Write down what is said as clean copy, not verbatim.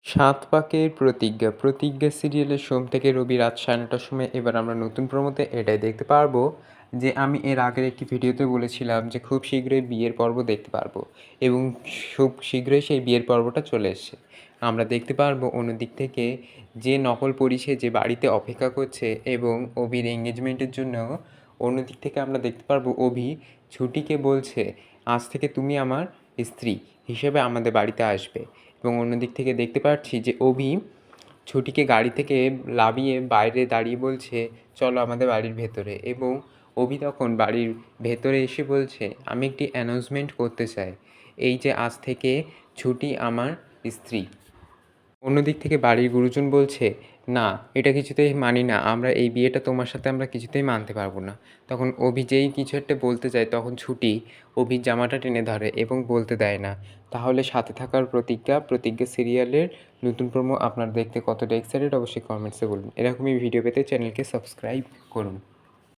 সাত পাকের প্রতিজ্ঞা। প্রতিজ্ঞা সিরিয়ালের সোম থেকে রবি রাত 9:30টার সময় এবার আমরা নতুন প্রোমোতে এটাই দেখতে পারবো যে আমি এর আগের একটি ভিডিওতে বলেছিলাম যে খুব শীঘ্রই বিয়ের পর্ব দেখতে পারবো এবং খুব শীঘ্রই সেই বিয়ের পর্বটা চলে এসছে। আমরা দেখতে পারবো অন্যদিক থেকে যে নকল পরী যে বাড়িতে অপেক্ষা করছে এবং অভির এঙ্গেজমেন্টের জন্য অন্যদিক থেকে আমরা দেখতে পারবো অভি ছুটিকে বলছে আজ থেকে তুমি আমার স্ত্রী হিসেবে আমাদের বাড়িতে আসবে। এবং অন্যদিক থেকে দেখতে পাচ্ছি যে অভি ছুটিকে গাড়ি থেকে নামিয়ে বাইরে দাঁড়িয়ে বলছে চলো আমাদের বাড়ির ভেতরে, এবং অভি তখন বাড়ির ভেতরে এসে বলছে আমি একটি অ্যানাউন্সমেন্ট করতে চাই, এই যে আজ থেকে ছুটি আমার স্ত্রী। অন্যদিক থেকে বাড়ির গুরুজন বলছে না, এটা কিছুতেই মানি না, আমরা এই বিয়েটা তোমার সাথে আমরা কিছুতেই মানতে পারবো না। তখন অভি যেই কিছু একটা বলতে যায় তখন ছুটি অভির জামাটা টেনে ধরে এবং বলতে দেয় না। তাহলে সাথে থাকার প্রতিজ্ঞা সিরিয়ালের নতুন প্রোমো আপনারা দেখতে কতটা এক্সাইটেড অবশ্যই কমেন্টসে বলুন। এরকমই ভিডিও পেতে চ্যানেলকে সাবস্ক্রাইব করুন।